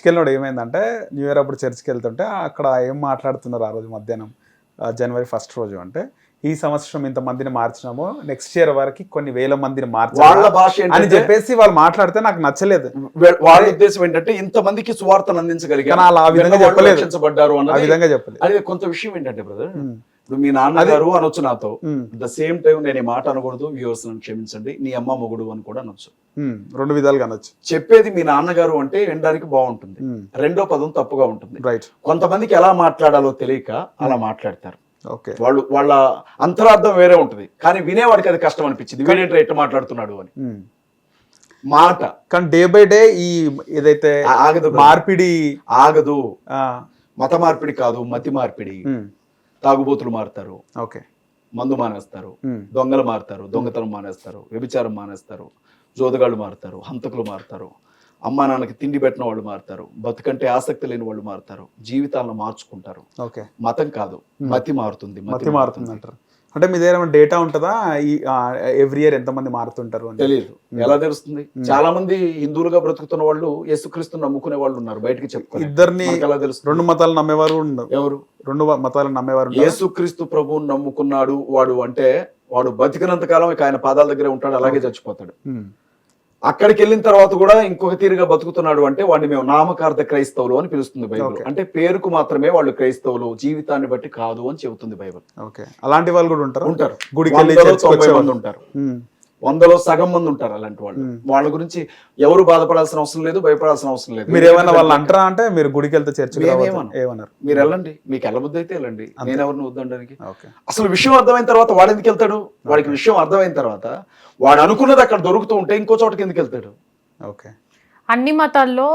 చర్చ్కి వెళ్ళినప్పుడు ఏమైందంటే న్యూ ఇయర్ అప్పుడు చర్చ్కి వెళ్తుంటే అక్కడ ఏం మాట్లాడుతున్నారు ఆ రోజు మధ్యాహ్నం జనవరి 1 రోజు అంటే ఈ సంవత్సరం ఇంత మందిని మార్చినాము నెక్స్ట్ ఇయర్ వరకు కొన్ని వేల మందిని వాళ్ళ భాష మార్చాలి అని చెప్పేసి వాళ్ళు మాట్లాడితే నాకు నచ్చలేదు. వాళ్ళ ఉద్దేశం ఏంటంటే ఇంతమందికి సువార్తను అందించగలిగారు, ఆ విధంగా చెప్పలేదు, రక్షించబడ్డారు ఆ విధంగా చెప్పలేదు. అదే కొంత విషయం ఏంటంటే బ్రదర్, ఇప్పుడు మీ నాన్నగారు అనొచ్చు నాతో, ద సేమ్ టైం నేను ఈ మాట అనకూడదు, వ్యూవర్స్ నన్ను క్షమించండి, నీ అమ్మ మొగుడు అని కూడా అనొచ్చు, 2 విధాలుగా అనొచ్చు. చెప్పేది మీ నాన్నగారు అంటే వినడానికి బాగుంటుంది, రెండో పదం తప్పుగా ఉంటుంది. రైట్. కొంతమందికి ఎలా మాట్లాడాలో తెలియక అలా మాట్లాడతారు. ఓకే, వాళ్ళ అంతరార్థం వేరే ఉంటుంది, కానీ వినేవాడికి అది కష్టం అనిపించింది, వీడేంటి ఎట్లా మాట్లాడుతున్నాడు అని మాట. కానీ డే బై డే ఈ ఏదైతే ఆగదు, మార్పిడి ఆగదు. మత మార్పిడి కాదు, మతి మార్పిడి. తాగుబోతులు మారుతారు, ఓకే, మందు మానేస్తారు, దొంగలు మారుతారు, దొంగతనం మానేస్తారు, వ్యభిచారం మానేస్తారు, జోదగాళ్ళు మారుతారు, హంతకులు మారుతారు, అమ్మా నాన్నకి తిండి పెట్టిన వాళ్ళు మారుతారు, బతుకంటే ఆసక్తి లేని వాళ్ళు మారుతారు, జీవితాలను మార్చుకుంటారు. ఓకే, మతం కాదు, మతి మారుతుంది. మతి మారుతుంది అంటారు. అంటే మీ దగ్గర ఏమైనా ఉంటుందా ఎవ్రీ ఇయర్ ఎంతమంది మారుతుంటారు అని? తెలియదు, ఎలా తెలుస్తుంది? చాలా మంది హిందువులుగా బ్రతుకుతున్న వాళ్ళు యేసుక్రీస్తుని నమ్ముకునే వాళ్ళు ఉన్నారు, బయటకి చెప్పుకోరు. ఇద్దరిని ఎలా తెలుస్తుంది? 2 మతాలు నమ్మేవారు ఉన్నారు. ఎవరు? 2 మతాలు నమ్మేవారు. యేసుక్రీస్తు ప్రభువుని నమ్ముకున్నాడు వాడు అంటే వాడు బతికినంత కాలం ఆయన పాదాల దగ్గర ఉంటాడు, అలాగే చచ్చిపోతాడు. అక్కడికి వెళ్ళిన తర్వాత కూడా ఇంకొక తీరుగా బతుకుతున్నాడు అంటే వాడిని మేము నామకార్థ క్రైస్తవులు అని పిలుస్తుంది బైబిల్. అంటే పేరుకు మాత్రమే వాళ్ళు క్రైస్తవులు, జీవితాన్ని బట్టి కాదు అని చెబుతుంది బైబిల్. ఓకే, అలాంటి వాళ్ళు కూడా ఉంటారు. గుడికి 90 మంది ఉంటారు, 100లో సగం మంది ఉంటారు అలాంటి వాళ్ళు. వాళ్ళ గురించి ఎవరు బాధపడాల్సిన అవసరం లేదు, భయపడాల్సిన అవసరం లేదు. మీరు ఏమైనా వాళ్ళు అంటారా? అంటే మీరు గుడికి వెళ్తే చర్చ ఏమన్నారు? మీరు వెళ్ళండి, మీకు వెళ్ళబుద్ధి అయితే వెళ్ళండి, నేను ఎవరిని వద్దనడానికి. అసలు విషయం అర్థమైన తర్వాత వాడు ఎందుకు వెళ్తాడు? వాడికి విషయం అర్థమైన తర్వాత వాడు అనుకున్నది అక్కడ దొరుకుతూ ఉంటే ఇంకో చోటకి ఎందుకు వెళ్తాడు? ఓకే, అన్ని మతాల్లో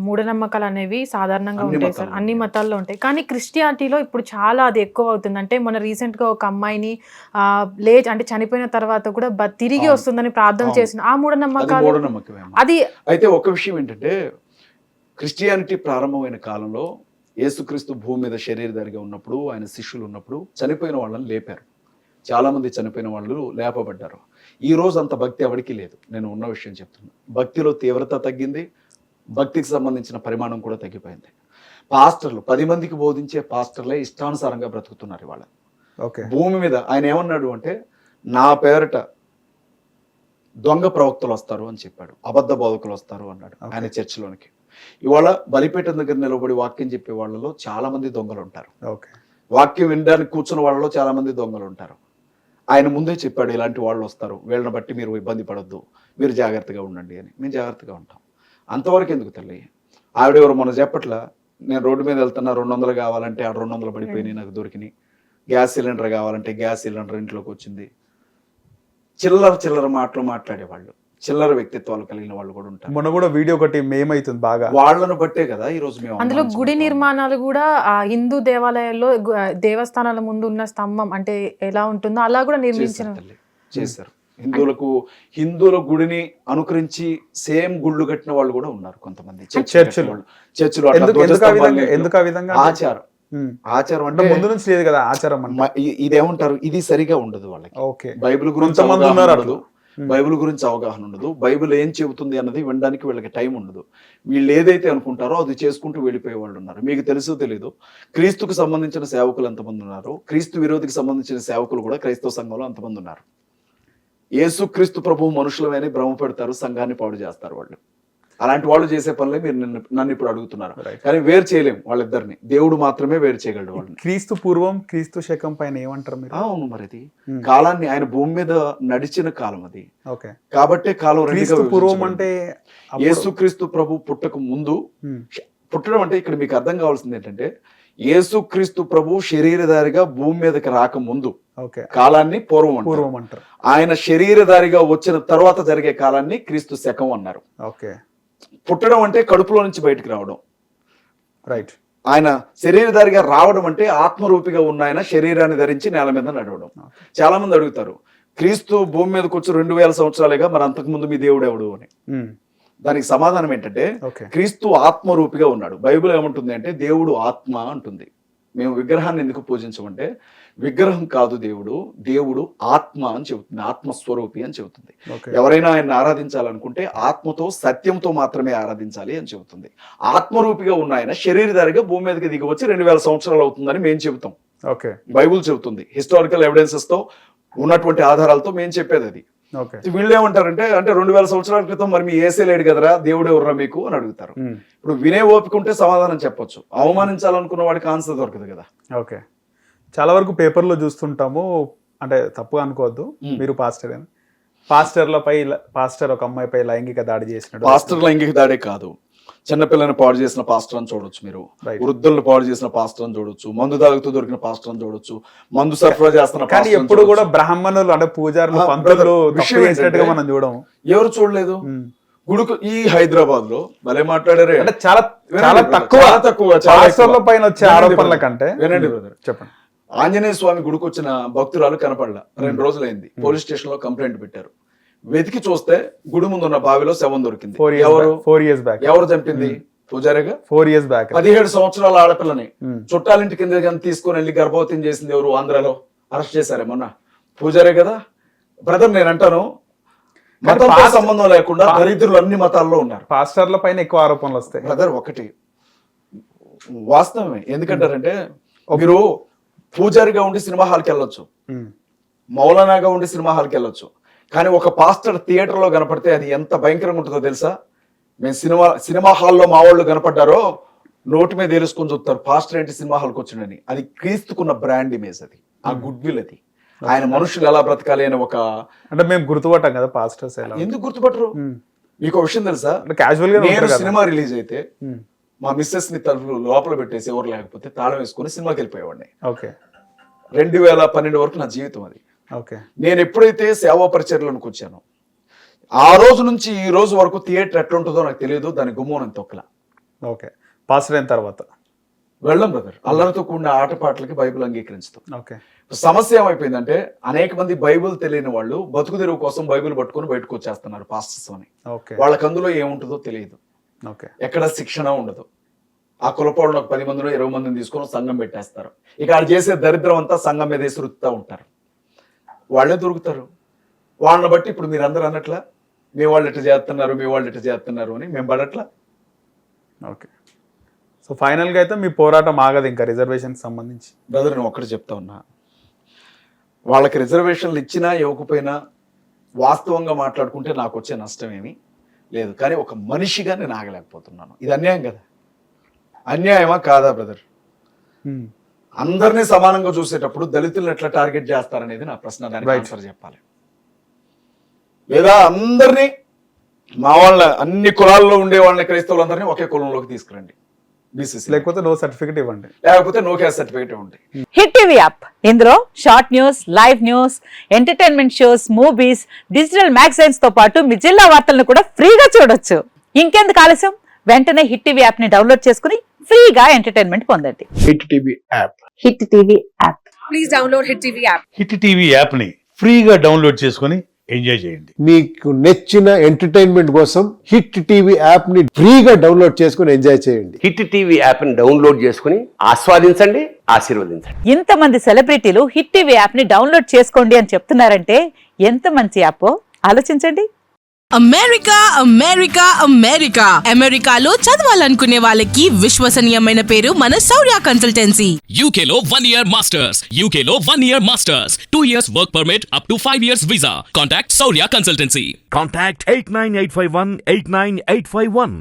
మూఢనమ్మకాలు అనేవి సాధారణంగా ఉంటాయి సార్, అన్ని మతాల్లో ఉంటాయి. కానీ క్రిస్టియానిటీలో ఇప్పుడు చాలా అది ఎక్కువ అవుతుంది. అంటే మన రీసెంట్ గా ఒక అమ్మాయిని అంటే చనిపోయిన తర్వాత కూడా తిరిగి వస్తుందని ప్రార్థన చేసిన ఆ మూఢనమ్మకాలు. అది అయితే ఒక విషయం ఏంటంటే, క్రిస్టియానిటీ ప్రారంభమైన కాలంలో యేసుక్రీస్తు భూమి మీద శరీరధారిగా ఉన్నప్పుడు, ఆయన శిష్యులు ఉన్నప్పుడు చనిపోయిన వాళ్ళని లేపారు. చాలా మంది చనిపోయిన వాళ్ళు లేపబడ్డారు. ఈ రోజు అంత భక్తి ఎవరికి లేదు, నేను ఉన్న విషయం చెప్తున్నా. భక్తిలో తీవ్రత తగ్గింది, భక్తికి సంబంధించిన పరిమాణం కూడా తగ్గిపోయింది. పాస్టర్లు 10 మందికి బోధించే పాస్టర్లే ఇష్టానుసారంగా బ్రతుకుతున్నారు ఇవాళ. ఓకే, భూమి మీద ఆయన ఏమన్నాడు అంటే, నా పేరట దొంగ ప్రవక్తలు వస్తారు అని చెప్పాడు, అబద్ధ బోధకులు వస్తారు అన్నాడు ఆయన చర్చిలోనికి. ఇవాళ బలిపీఠం దగ్గర నిలబడి వాక్యం చెప్పే వాళ్ళలో చాలా మంది దొంగలు ఉంటారు. వాక్యం వినడానికి కూర్చున్న వాళ్ళలో చాలా మంది దొంగలు ఉంటారు. ఆయన ముందే చెప్పాడు, ఇలాంటి వాళ్ళు వస్తారు, వీళ్ళని బట్టి మీరు ఇబ్బంది పడొద్దు, మీరు జాగ్రత్తగా ఉండండి అని. మేము జాగ్రత్తగా ఉంటాం. అంతవరకు ఎందుకు తల్లి? ఆవిడెవరు మొన్న చెప్పట్లా, నేను రోడ్డు మీద వెళ్తున్నా 200 కావాలంటే 200 పడిపోయినాయి, నాకు దొరికినాయి. గ్యాస్ సిలిండర్ కావాలంటే గ్యాస్ సిలిండర్ ఇంట్లోకి వచ్చింది. చిల్లర మాటలు మాట్లాడేవాళ్ళు, చిల్లర వ్యక్తిత్వాలు కలిగిన వాళ్ళు కూడా ఉంటారు. మొన్న కూడా వీడియో ఒకటి మేమైతుంది బాగా, వాళ్ళను బట్టే కదా ఈ రోజు మేము. అందులో గుడి నిర్మాణాలు కూడా హిందూ దేవాలయాల్లో దేవస్థానాల ముందు ఉన్న స్తంభం అంటే ఎలా ఉంటుందో అలా కూడా చేశారు. హిందువుల గుడిని అనుకరించి సేమ్ గుళ్ళు కట్టిన వాళ్ళు కూడా ఉన్నారు కొంతమంది చర్చిలో. ఆచారం అంటే ముందు నుంచి లేదు కదా ఆచారం. ఇదేమంటారు, ఇది సరిగా ఉండదు వాళ్ళకి. బైబిల్ గురించి బైబిల్ గురించి అవగాహన ఉండదు, బైబిల్ ఏం చెబుతుంది అన్నది వినడానికి వీళ్ళకి టైం ఉండదు. వీళ్ళు ఏదైతే అనుకుంటారో అది చేసుకుంటూ వెళ్ళిపోయే వాళ్ళు ఉన్నారు. మీకు తెలుసో తెలీదు, క్రీస్తుకు సంబంధించిన సేవకులు ఎంతమంది ఉన్నారు, క్రీస్తు విరోధికి సంబంధించిన సేవకులు కూడా క్రైస్తవ సంఘంలో అంతమంది ఉన్నారు. యేసు క్రీస్తు ప్రభువు మనుషులమని భ్రమ పెడతారు, సంఘాన్ని పాడు చేస్తారు వాళ్ళు. అలాంటి వాళ్ళు చేసే పనులే మీరు నన్ను ఇప్పుడు అడుగుతున్నారు. కానీ వేరు చేయలేం వాళ్ళిద్దరిని, దేవుడు మాత్రమే వేరు చేయగలడు వాళ్ళని. క్రీస్తు పూర్వం క్రీస్తు శకం పైన ఏమంటారు మీరు? అవును, మరి అది కాలాన్ని ఆయన భూమి మీద నడిచిన కాలం అది. కాబట్టే కాలం పూర్వం అంటే యేసుక్రీస్తు ప్రభు పుట్టక ముందు. పుట్టడం అంటే ఇక్కడ మీకు అర్థం కావాల్సింది ఏంటంటే, యేసుక్రీస్తు ప్రభు శరీరధారిగా భూమి మీదకి రాక ముందు కాలాన్ని పూర్వం అంటారు. ఆయన శరీరధారిగా వచ్చిన తర్వాత జరిగే కాలాన్ని క్రీస్తు శకం అన్నారు. పుట్టడం అంటే కడుపులో నుంచి బయటకు రావడం. రైట్. ఆయన శరీరధారిగా రావడం అంటే ఆత్మరూపిగా ఉన్న ఆయన శరీరాన్ని ధరించి నేల మీద నడవడం. చాలా మంది అడుగుతారు, క్రీస్తు భూమి మీదకి వచ్చి 2000 సంవత్సరాలుగా, మరి అంతకుముందు మీ దేవుడు ఎవడు అని. దానికి సమాధానం ఏంటంటే, క్రీస్తు ఆత్మరూపిగా ఉన్నాడు. బైబిల్ ఏమంటుంది అంటే దేవుడు ఆత్మ అంటుంది. మేము విగ్రహాన్ని ఎందుకు పూజించమంటే, విగ్రహం కాదు దేవుడు, దేవుడు ఆత్మ అని చెబుతుంది, ఆత్మస్వరూపి అని చెబుతుంది. ఓకే. ఎవరైనా ఆయన్ని ఆరాధించాలనుకుంటే ఆత్మతో సత్యంతో మాత్రమే ఆరాధించాలి అని చెబుతుంది. ఆత్మరూపిగా ఉన్న ఆయన శరీరధారిగా భూమి మీదకి దిగి వచ్చి 2000 సంవత్సరాలు అవుతుందని మేము చెబుతాం. ఓకే. బైబుల్ చెబుతుంది, హిస్టారికల్ ఎవిడెన్సెస్ తో ఉన్నటువంటి ఆధారాలతో మేము చెప్పేది అది. ఓకే. వీళ్ళు ఏమంటారంటే, అంటే 2000 సంవత్సరాల క్రితం మరి మీ ఏసే లేడు కదరా, దేవుడు ఎవర్రా మీకు అని అడుగుతారు. ఇప్పుడు వినే ఓపిక ఉంటే సమాధానం చెప్పొచ్చు, అవమానించాలనుకున్న వాడికి ఆన్సర్ దొరకదు కదా. ఓకే. చాలా వరకు పేపర్లో చూస్తుంటాము, అంటే తప్పుగా అనుకోవద్దు, మీరు పాస్టర్ అని, పాస్టర్ ఒక అమ్మాయిపై లైంగిక దాడి చేసినాడు. పాస్టర్ లైంగిక దాడే కాదు, చిన్నపిల్లని పాడు చేసిన పాస్టర్ అని చూడొచ్చు, మీరు వృద్ధులను పాడు చేసిన పాస్టర్ అని చూడొచ్చు, మందు తాగుతూ దొరికిన పాస్టర్ అని చూడొచ్చు, మందు సరఫరా చేస్తున్న. కానీ ఎప్పుడు కూడా బ్రాహ్మణులు అంటే పూజారులు పంతులు తప్పు చేసినట్టుగా మనం చూడము. ఎవరు చూడలేదు. గుడుకు ఈ హైదరాబాద్ లో భలే మాట్లాడారే, అంటే చాలా చాలా తక్కువ పాస్టర్ల పైన వచ్చే ఆరోపణల కంటే. వినండి బ్రదర్, చెప్పండి. ఆంజనేయ స్వామి గుడికి వచ్చిన భక్తురాలు కనపడలా, 2 రోజులైంది, పోలీస్ స్టేషన్ లో కంప్లైంట్ పెట్టారు. వెతికి చూస్తే గుడి ముందు ఉన్న బావిలో శవం దొరికింది. 4 years back. ఎవరు చంపింది? పూజారిగా. 4 years back. 17 సంవత్సరాల ఆడపిల్లని చుట్టాలింటి కింద తీసుకొని వెళ్ళి గర్భవతిని చేసింది ఎవరు? ఆంధ్రాలో అరెస్ట్ చేశారే మొన్న, పూజారే కదా. బ్రదర్ నేను అంటాను, మతంతో సంబంధం లేకుండా దరిద్రులు అన్ని మతాల్లో ఉన్నారు. పాస్టర్ల పైన ఎక్కువ ఆరోపణలు వస్తాయి బ్రదర్. ఒకటి వాస్తవమే, ఎందుకంటారంటే మీరు పూజారిగా ఉండి సినిమా హాల్కి వెళ్ళొచ్చు, మౌలానాగా ఉండి సినిమా హాల్కి వెళ్ళొచ్చు, కానీ ఒక పాస్టర్ థియేటర్లో కనపడితే అది ఎంత భయంకరంగా ఉంటుందో తెలుసా? మేము సినిమా హాల్లో మా వాళ్ళు కనపడ్డారో నోటి మీద తెలుసుకొని చూస్తారు, పాస్టర్ ఏంటి సినిమా హాల్కి వచ్చిండని. అది క్రీస్తుకున్న బ్రాండ్ ఇమేజ్, అది ఆ గుడ్ విల్, అది ఆయన మనుషులు ఎలా బ్రతకాలి అని ఒక, అంటే మేము గుర్తుపట్టాం కదా పాస్టర్స్. ఎందుకు గుర్తుపట్టరు? మీకు ఒక విషయం తెలుసా, క్యాజువల్ గా నేను సినిమా రిలీజ్ అయితే మా మిస్సెస్ ని తలుపు లోపల పెట్టేసి ఎవరు లేకపోతే తాళం వేసుకుని సినిమాకి వెళ్ళిపోయేవాడిని. ఓకే. 2012 వరకు నా జీవితం అది. ఓకే. నేను ఎప్పుడైతే సేవా పరిచర్లోనికి వచ్చానో ఆ రోజు నుంచి ఈ రోజు వరకు థియేటర్ ఎట్లా ఉంటుందో నాకు తెలియదు, దాని గుమ్మం తొక్కల. ఓకే. పాస్టర్ అయిన తర్వాత వెళ్ళం బ్రదర్, అల్లరితో కూడిన ఆటపాటలకి బైబిల్ అంగీకరించుతాం. ఓకే. సమస్య ఏమైపోయిందంటే, అనేక మంది బైబిల్ తెలియని వాళ్ళు బతుకు తెరువు కోసం బైబిల్ పట్టుకొని బయటకు వచ్చేస్తున్నారు పాస్టర్స్ అని. వాళ్ళకి అందులో ఏముంటుందో తెలియదు, ఎక్కడ శిక్షణ ఉండదు. ఆ కులపోవడం 10 మందిలో 20 మందిని తీసుకొని సంఘం పెట్టేస్తారు. ఇక వాళ్ళు చేసే దరిద్రం అంతా సంఘం మీద రుత్తా ఉంటారు, వాళ్ళే దొరుకుతారు. వాళ్ళని బట్టి ఇప్పుడు మీరు అందరూ అన్నట్లా మీ వాళ్ళు ఇట్లా చేస్తున్నారు, మీ వాళ్ళు ఇట్లా చేస్తున్నారు అని మేము పడట్లా. ఓకే. సో ఫైనల్గా అయితే మీ పోరాటం ఆగదు ఇంకా రిజర్వేషన్ సంబంధించి. బ్రదర్ నేను ఒక్కటి చెప్తా ఉన్నా, వాళ్ళకి రిజర్వేషన్లు ఇచ్చినా ఇవ్వకపోయినా వాస్తవంగా మాట్లాడుకుంటే నాకు వచ్చే నష్టం ఏమీ లేదు, కానీ ఒక మనిషిగా నేను ఆగలేకపోతున్నాను. ఇది అన్యాయం కదా? అన్యాయమా కాదా బ్రదర్? అందరినీ సమానంగా చూసేటప్పుడు దళితులను ఎట్లా టార్గెట్ చేస్తారనేది నా ప్రశ్న, దానికి ఆన్సర్ చెప్పాలి. లేదా అందరినీ, మా వాళ్ళ అన్ని కులాల్లో ఉండే వాళ్ళని, క్రైస్తవులందరినీ ఒకే కులంలోకి తీసుకురండి, బీసీసీ, లేకపోతే నో సర్టిఫికేట్ ఇవ్వండి, లేకపోతే నో క్యాస్ట్ సర్టిఫికేట్ ఇవ్వండి. హిట్ టీవీ యాప్, ఇందులో short news, live news, entertainment shows, movies, digital magazines తో పాటు మీ జిల్లా వార్తలను కూడా ఫ్రీగా చూడొచ్చు. ఇంకెందుకు ఆలస్యం, వెంటనే హిట్ టీవీ యాప్ ని డౌన్లోడ్ చేసుకుని ఫ్రీగా ఎంటర్టైన్మెంట్ పొందండి. Hit TV app. Hit TV app. Please download hit TV app. Hit TV app ని ఫ్రీగా డౌన్లోడ్ చేసుకుని ఎంజాయ్ చేయండి. మీకు నచ్చిన ఎంటర్టైన్మెంట్ కోసం హిట్ టీవీ యాప్ ని ఫ్రీగా డౌన్లోడ్ చేసుకుని ఎంజాయ్ చేయండి. హిట్ టీవీ యాప్ ని డౌన్లోడ్ చేసుకుని ఆస్వాదించండి, ఆశీర్వదించండి. ఇంతమంది సెలబ్రిటీలు హిట్ టీవీ యాప్ ని డౌన్లోడ్ చేసుకోండి అని చెప్తున్నారంటే ఎంత మంచి యాప్ ఆలోచించండి. అమెరికా అమెరికా అమెరికా అమెరికాలో చదవాలనుకునే వాళ్ళకి విశ్వసనీయమైన పేరు మన శౌర్య కన్సల్టెన్సీ. UK లో 1 year masters, UK లో 1 year masters, 2 years work permit up to 5 years visa. Contact Saurya Consultancy. Contact 89851 89851.